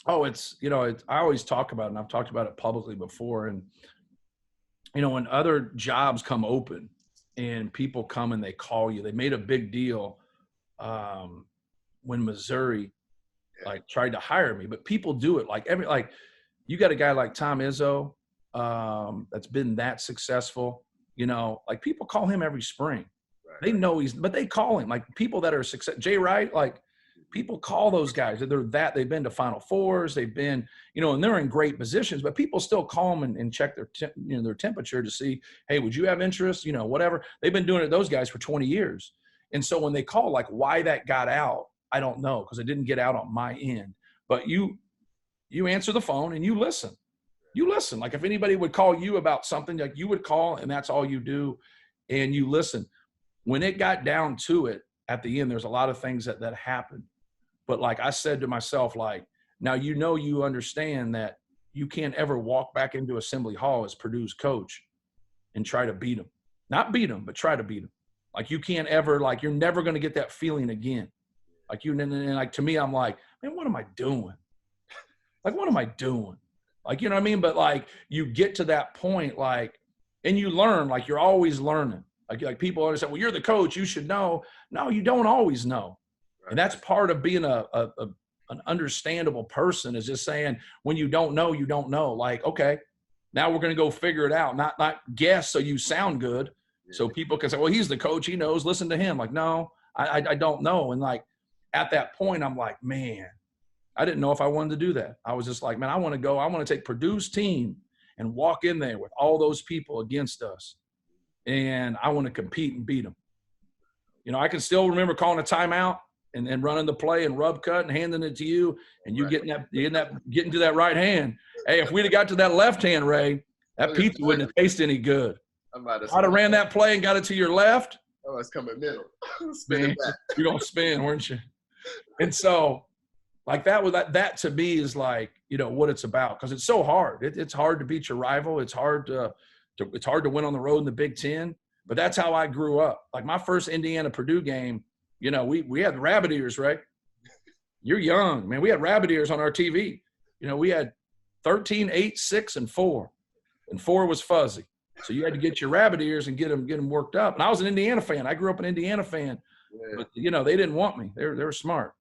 Oh, I always talk about it, and I've talked about it publicly before. And, when other jobs come open and people come and they call you, they made a big deal when Missouri like tried to hire me, but people do it like you got a guy like Tom Izzo that's been that successful, like people call him every spring. They know but they call him like people that are success. Jay Wright, like people call those guys. They've been to Final Fours. They've been, and they're in great positions, but people still call them and check their temperature to see, hey, would you have interest? Whatever. They've been doing it, those guys, for 20 years. And so when they call, like why that got out, I don't know, because it didn't get out on my end. But you answer the phone and you listen. You listen. Like if anybody would call you about something, like you would call, and that's all you do, and you listen. When it got down to it at the end, there's a lot of things that happened. But like I said to myself, like, now you understand that you can't ever walk back into Assembly Hall as Purdue's coach and try to beat them. Not beat them, but try to beat them. Like you can't ever, like you're never going to get that feeling again. Like and like to me, I'm like, man, what am I doing? Like, what am I doing? Like, you know what I mean? But like you get to that point, like, and you learn, like you're always learning. Like people understand, well, you're the coach, you should know. No, you don't always know. Right. And that's part of being an understandable person, is just saying when you don't know, you don't know. Like, okay, now we're going to go figure it out. Not guess so you sound good. Yeah. So people can say, well, he's the coach, he knows, listen to him. Like, no, I don't know. And like at that point, I'm like, man, I didn't know if I wanted to do that. I was just like, man, I want to take Purdue's team and walk in there with all those people against us. And I want to compete and beat them. I can still remember calling a timeout and running the play and rub cut and handing it to you, and you getting to that right hand. Hey, if we'd have got to that left hand, Ray, that pizza wouldn't have tasted any good. I'd have ran that play and got it to your left. Oh, it's coming middle. Spin it back. You're gonna spin, weren't you? And so, like that to me is like, what it's about, because it's so hard. It's hard to beat your rival. It's hard to win on the road in the Big Ten. But that's how I grew up. Like my first Indiana Purdue game, we had rabbit ears, right? You're young, man. We had rabbit ears on our TV. We had 13, 8, 6, and 4. And 4 was fuzzy. So you had to get your rabbit ears and get them worked up. And I was an Indiana fan. I grew up an Indiana fan. Yeah. But, they didn't want me. They were smart.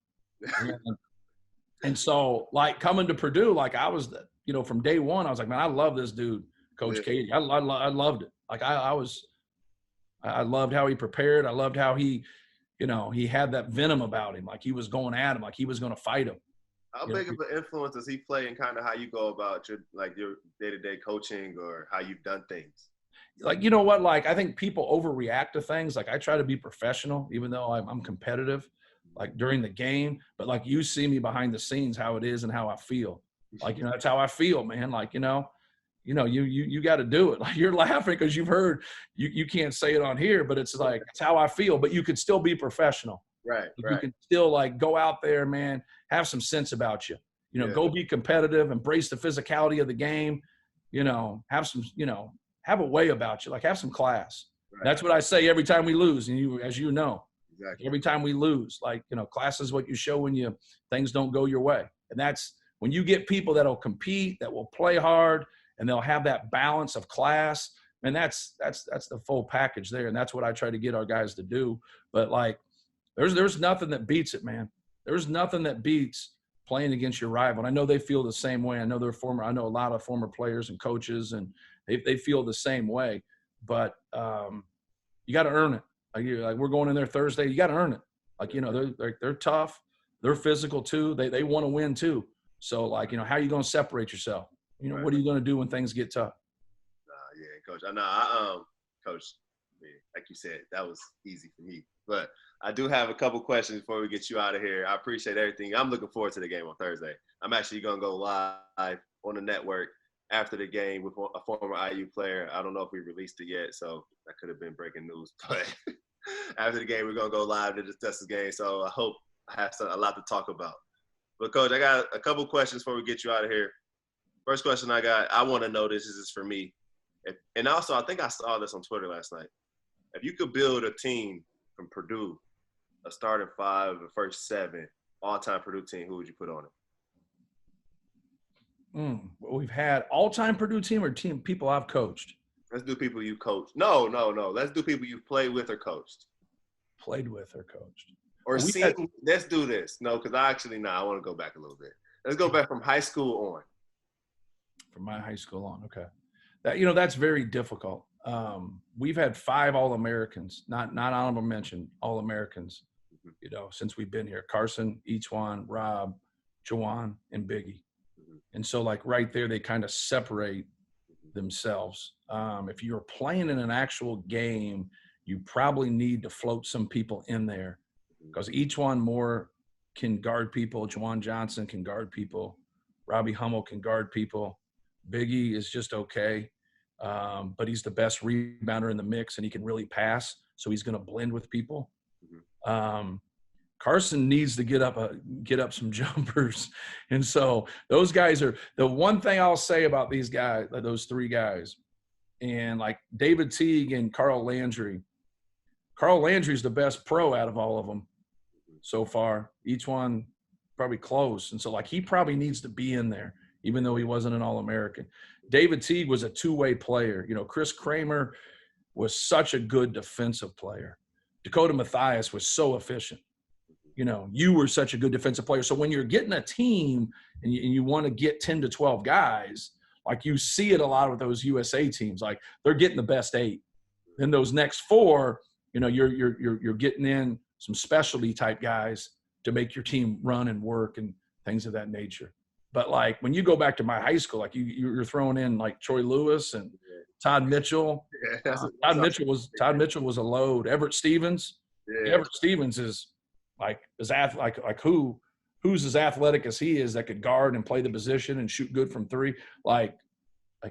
And so, like, coming to Purdue, like I was, from day one, I was like, man, I love this dude, Coach Katie. I loved it. Like I loved how he prepared. I loved how he had that venom about him. Like he was going at him, like he was going to fight him. How big of an influence does he play in kind of how you go about your day-to-day coaching or how you've done things? Like, you know what? Like, I think people overreact to things. Like I try to be professional, even though I'm competitive, like during the game, but like you see me behind the scenes, how it is and how I feel. Like, that's how I feel, man. Like, you got to do it. Like you're laughing because you've heard, you can't say it on here, but it's like, it's how I feel, but you could still be professional. Right. You can still like go out there, man, have some sense about you, go be competitive, embrace the physicality of the game, have some, have a way about you, like have some class. Right. That's what I say every time we lose. And as you know, exactly. Every time we lose, like, class is what you show when things don't go your way. And that's when you get people that'll compete, that will play hard, and they'll have that balance of class. And that's the full package there. And that's what I try to get our guys to do. But like, there's nothing that beats it, man. There's nothing that beats playing against your rival. And I know they feel the same way. I know I know a lot of former players and coaches, and they feel the same way. But you got to earn it. Like we're going in there Thursday. You got to earn it. Like, they're tough. They're physical too. They want to win too. So like, how are you going to separate yourself? Right. What are you going to do when things get tough? Yeah, Coach. I know. Coach, like you said, that was easy for me. But I do have a couple questions before we get you out of here. I appreciate everything. I'm looking forward to the game on Thursday. I'm actually going to go live on the network after the game with a former IU player. I don't know if we released it yet, so that could have been breaking news. But after the game, we're going to go live to discuss the game. So I hope I have a lot to talk about. But, Coach, I got a couple questions before we get you out of here. First question I want to know, this is for me. And also, I think I saw this on Twitter last night. If you could build a team from Purdue, a starting 5, the first 7, all-time Purdue team, who would you put on it? We've had all-time Purdue team or team people I've coached. Let's do people you coached. No. Let's do people you've played with or coached. Played with or coached. Or seen. Let's do this. No, because I want to go back a little bit. Let's go back from high school on. From my high school on, okay. That's very difficult. We've had 5 All-Americans, not honorable mention, All-Americans, since we've been here. Carson, Eachwan, Rob, Jawan, and Biggie. And so, like, right there, they kind of separate themselves. If you're playing in an actual game, you probably need to float some people in there because Eachwan Moore can guard people. Jawan Johnson can guard people. Robbie Hummel can guard people. Biggie is just okay, but he's the best rebounder in the mix, and he can really pass, so he's going to blend with people. Carson needs to get up some jumpers, and so those guys are the one thing I'll say about these guys, those 3 guys, and like David Teague and Carl Landry. Carl Landry's the best pro out of all of them so far. Each one probably close, and so like he probably needs to be in there, even though he wasn't an All-American. David Teague was a 2-way player. Chris Kramer was such a good defensive player. Dakota Mathias was so efficient. You were such a good defensive player. So when you're getting a team and you want to get 10 to 12 guys, like you see it a lot with those USA teams, like they're getting the best 8. Then those next 4, you're getting in some specialty type guys to make your team run and work and things of that nature. But like when you go back to my high school, like you're throwing in like Troy Lewis and Todd Mitchell. Todd Mitchell was a load. Everett Stevens. Yeah. Everett Stevens is who's as athletic as he is that could guard and play the position and shoot good from 3. Like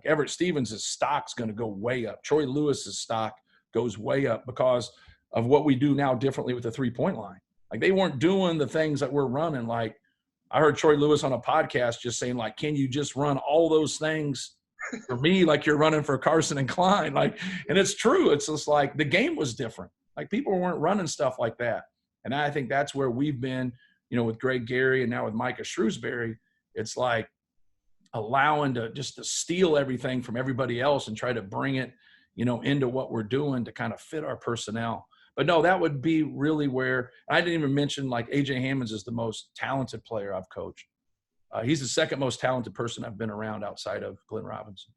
Everett Stevens' stock's going to go way up. Troy Lewis's stock goes way up because of what we do now differently with the 3-point line. Like they weren't doing the things that we're running. Like I heard Troy Lewis on a podcast just saying, like, can you just run all those things for me like you're running for Carson and Klein? Like, and it's true. It's just like the game was different. Like people weren't running stuff like that. And I think that's where we've been, with Greg Gary and now with Micah Shrewsbury. It's like allowing to steal everything from everybody else and try to bring it, into what we're doing to kind of fit our personnel. But no, that would be really where – I didn't even mention like A.J. Hammonds is the most talented player I've coached. He's the second most talented person I've been around outside of Glenn Robinson.